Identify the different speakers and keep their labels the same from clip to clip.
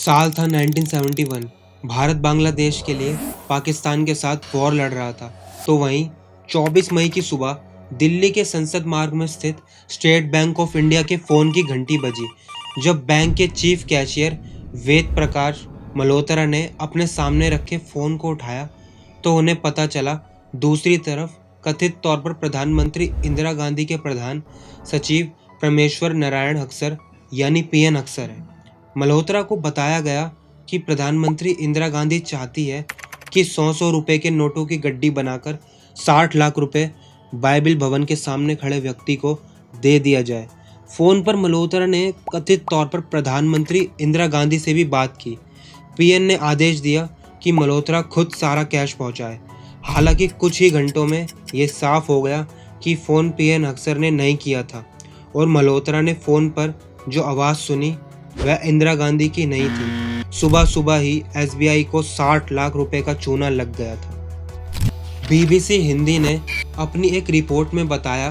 Speaker 1: साल था 1971। भारत बांग्लादेश के लिए पाकिस्तान के साथ वॉर लड़ रहा था। तो वहीं 24 मई की सुबह दिल्ली के संसद मार्ग में स्थित स्टेट बैंक ऑफ इंडिया के फ़ोन की घंटी बजी। जब बैंक के चीफ कैशियर वेद प्रकाश मल्होत्रा ने अपने सामने रखे फ़ोन को उठाया तो उन्हें पता चला दूसरी तरफ कथित तौर पर प्रधानमंत्री इंदिरा गांधी के प्रधान सचिव परमेश्वर नारायण अक्सर यानी पीएन अक्सर है। मल्होत्रा को बताया गया कि प्रधानमंत्री इंदिरा गांधी चाहती है कि 100-100 रुपए के नोटों की गड्डी बनाकर 60 लाख रुपए बाइबिल भवन के सामने खड़े व्यक्ति को दे दिया जाए। फोन पर मल्होत्रा ने कथित तौर पर प्रधानमंत्री इंदिरा गांधी से भी बात की। पीएन ने आदेश दिया कि मल्होत्रा खुद सारा कैश पहुंचाए। हालांकि कुछ ही घंटों में ये साफ हो गया कि फ़ोन पीएन अक्सर ने नहीं किया था और मल्होत्रा ने फ़ोन पर जो आवाज़ सुनी वह इंदिरा गांधी की नहीं थी। सुबह सुबह ही एसबीआई को 60 लाख रुपए का चूना लग गया था। बीबीसी हिंदी ने अपनी एक रिपोर्ट में बताया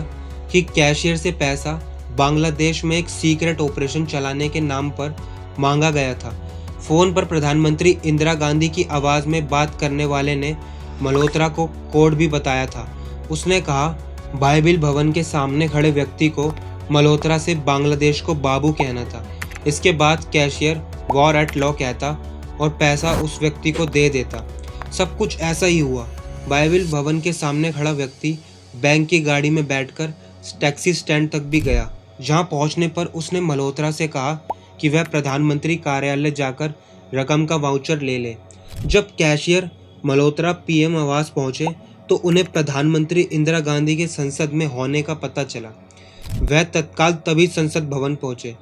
Speaker 1: कि कैशियर से पैसा बांग्लादेश में एक सीक्रेट ऑपरेशन चलाने के नाम पर मांगा गया था। फ़ोन पर प्रधानमंत्री इंदिरा गांधी की आवाज़ में बात करने वाले ने मल्होत्रा को कोड भी बताया था। उसने कहा बाइबिल भवन के सामने खड़े व्यक्ति को मल्होत्रा से बांग्लादेश को बाबू कहना था। इसके बाद कैशियर वॉर एट लॉ कहता और पैसा उस व्यक्ति को दे देता। सब कुछ ऐसा ही हुआ। बाइबिल भवन के सामने खड़ा व्यक्ति बैंक की गाड़ी में बैठकर टैक्सी स्टैंड तक भी गया। जहां पहुंचने पर उसने मल्होत्रा से कहा कि वह प्रधानमंत्री कार्यालय जाकर रकम का वाउचर ले ले। जब कैशियर मल्होत्रा पीएम आवास पहुंचे तो उन्हें प्रधानमंत्री इंदिरा गांधी के संसद में होने का पता चला। वह तत्काल तभी संसद भवन पहुंचे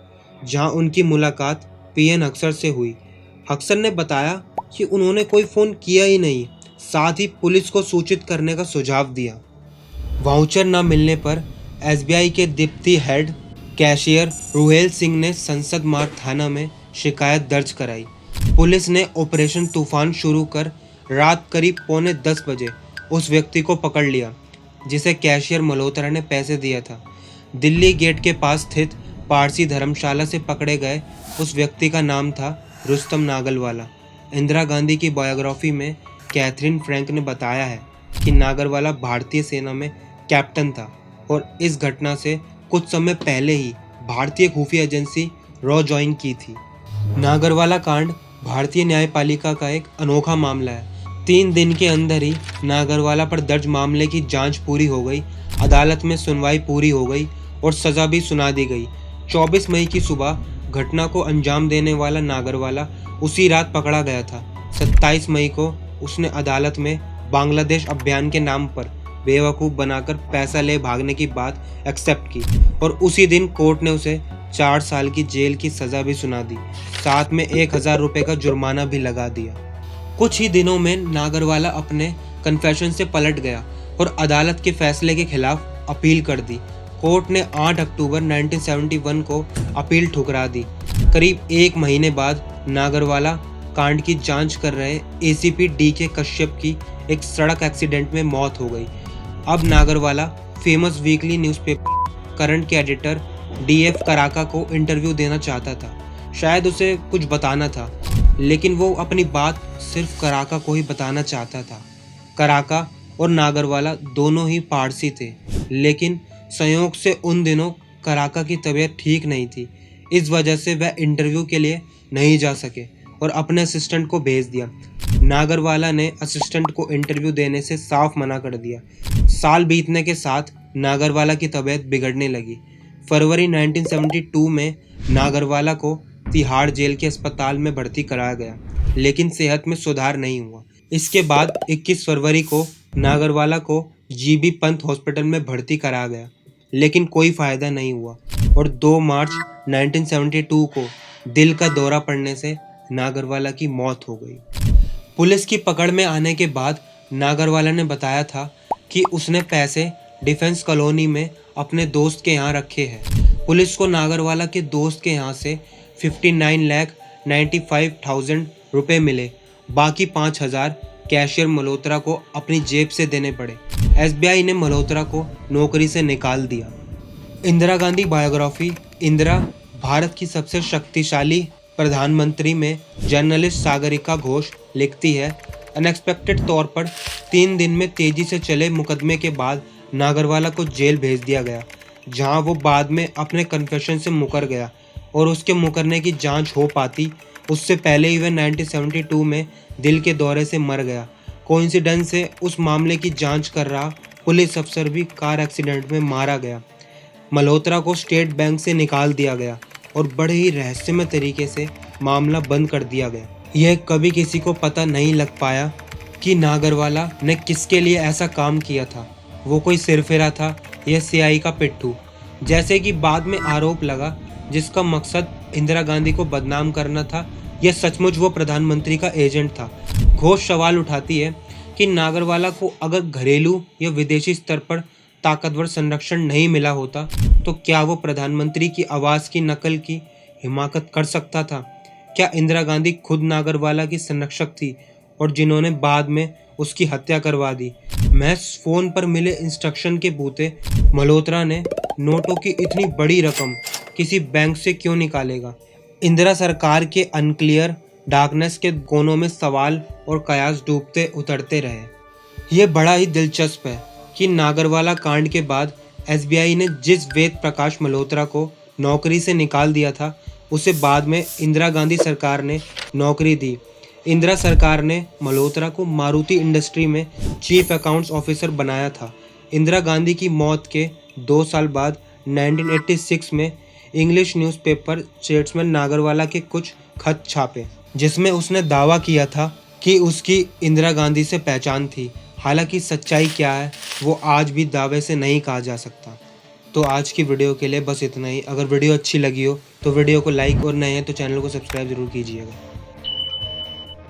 Speaker 1: जहां उनकी मुलाकात पीएन अक्सर से हुई। अक्सर ने बताया कि उन्होंने कोई फ़ोन किया ही नहीं, साथ ही पुलिस को सूचित करने का सुझाव दिया। वाउचर न मिलने पर एसबीआई के deputy head cashier Ruhel Singh ने संसद मार्ग थाना में शिकायत दर्ज कराई। पुलिस ने ऑपरेशन तूफान शुरू कर रात करीब 9:45 बजे उस व्यक्ति को पकड़ लिया जिसे कैशियर मल्होत्रा ने पैसे दिया था। दिल्ली गेट के पास स्थित पारसी धर्मशाला से पकड़े गए उस व्यक्ति का नाम था रुस्तम नागरवाला। इंदिरा गांधी की बायोग्राफी में कैथरीन फ्रैंक ने बताया है कि नागरवाला भारतीय सेना में कैप्टन था और इस घटना से कुछ समय पहले ही भारतीय खुफिया एजेंसी रॉ ज्वाइन की थी। नागरवाला कांड भारतीय न्यायपालिका का एक अनोखा मामला है। 3 दिन के अंदर ही नागरवाला पर दर्ज मामले की जांच पूरी हो गई, अदालत में सुनवाई पूरी हो गई और सज़ा भी सुना दी गई। 24 मई की सुबह घटना को अंजाम देने वाला नागरवाला उसी रात पकड़ा गया था। 27 मई को उसने अदालत में बांग्लादेश अभियान के नाम पर बेवकूफ़ बनाकर पैसा ले भागने की बात एक्सेप्ट की और उसी दिन कोर्ट ने उसे 4 साल की जेल की सज़ा भी सुना दी, साथ में 1000 रुपये का जुर्माना भी लगा दिया। कुछ ही दिनों में नागरवाला अपने कन्फेशन से पलट गया और अदालत के फैसले के खिलाफ अपील कर दी। कोर्ट ने 8 अक्टूबर 1971 को अपील ठुकरा दी। करीब 1 महीने बाद नागरवाला कांड की जांच कर रहे एसीपी डीके कश्यप की एक सड़क एक्सीडेंट में मौत हो गई। अब Nagarwala famous weekly newspaper current के एडिटर डीएफ कराका को इंटरव्यू देना चाहता था। शायद उसे कुछ बताना था, लेकिन वो अपनी बात सिर्फ कराका को ही बताना चाहता था। कराका और नागरवाला दोनों ही पारसी थे, लेकिन संयोग से उन दिनों कराका की तबीयत ठीक नहीं थी। इस वजह से वह इंटरव्यू के लिए नहीं जा सके और अपने असिस्टेंट को भेज दिया। नागरवाला ने असिस्टेंट को इंटरव्यू देने से साफ मना कर दिया। साल बीतने के साथ नागरवाला की तबीयत बिगड़ने लगी। फरवरी 1972 में नागरवाला को तिहाड़ जेल के अस्पताल में भर्ती कराया गया, लेकिन सेहत में सुधार नहीं हुआ। इसके बाद 21 फरवरी को नागरवाला को जीबी पंत हॉस्पिटल में भर्ती कराया गया, लेकिन कोई फ़ायदा नहीं हुआ और 2 मार्च 1972 को दिल का दौरा पड़ने से नागरवाला की मौत हो गई। पुलिस की पकड़ में आने के बाद नागरवाला ने बताया था कि उसने पैसे डिफेंस कॉलोनी में अपने दोस्त के यहाँ रखे हैं। पुलिस को नागरवाला के दोस्त के यहाँ से 59,95,000 रुपये मिले। बाकी 5,000 कैशियर मल्होत्रा को अपनी जेब से देने पड़े। एसबीआई ने मल्होत्रा को नौकरी से निकाल दिया। इंदिरा गांधी बायोग्राफी। इंदिरा भारत की सबसे शक्तिशाली प्रधानमंत्री में जर्नलिस्ट सागरिका घोष लिखती है, अनएक्सपेक्टेड तौर पर 3 दिन में तेजी से चले मुकदमे के बाद नागरवाला को जेल भेज दिया गया, जहां वो बाद में अपने कन्फेशन से मुकर गया और उसके मुकरने की जांच हो पाती उससे पहले ही वह 1972 में दिल के दौरे से मर गया। कोइंसिडेंस से उस मामले की जांच कर रहा पुलिस अफसर भी कार एक्सीडेंट में मारा गया। मल्होत्रा को स्टेट बैंक से निकाल दिया गया और बड़े ही रहस्यमय तरीके से मामला बंद कर दिया गया। यह कभी किसी को पता नहीं लग पाया कि नागरवाला ने किसके लिए ऐसा काम किया था। वो कोई सिरफिरा था या सीआई का पिट्ठू, जैसे कि बाद में आरोप लगा, जिसका मकसद इंदिरा गांधी को बदनाम करना था, या सचमुच वो प्रधानमंत्री का एजेंट था। घोष सवाल उठाती है कि नागरवाला को अगर घरेलू या विदेशी स्तर पर ताकतवर संरक्षण नहीं मिला होता तो क्या वो प्रधानमंत्री की आवाज़ की नकल की हिमाकत कर सकता था? क्या इंदिरा गांधी खुद नागरवाला की संरक्षक थी और जिन्होंने बाद में उसकी हत्या करवा दी? महज फोन पर मिले इंस्ट्रक्शन के बूते मल्होत्रा ने नोटों की इतनी बड़ी रकम किसी बैंक से क्यों निकालेगा? इंदिरा सरकार के अनक्लियर डार्कनेस के कोनों में सवाल और कयास डूबते उतरते रहे। ये बड़ा ही दिलचस्प है कि नागरवाला कांड के बाद एसबीआई ने जिस वेद प्रकाश मल्होत्रा को नौकरी से निकाल दिया था, उसे बाद में इंदिरा गांधी सरकार ने नौकरी दी। इंदिरा सरकार ने मल्होत्रा को मारुति इंडस्ट्री में चीफ अकाउंट्स ऑफिसर बनाया था। इंदिरा गांधी की मौत के 2 साल बाद 1986 में इंग्लिश न्यूज़पेपर स्टेट्समैन नागरवाला के कुछ खत छापे, जिसमें उसने दावा किया था कि उसकी इंदिरा गांधी से पहचान थी। हालांकि सच्चाई क्या है वो आज भी दावे से नहीं कहा जा सकता। तो आज की वीडियो के लिए बस इतना ही। अगर वीडियो अच्छी लगी हो तो वीडियो को लाइक और नए हैं तो चैनल को सब्सक्राइब जरूर कीजिएगा।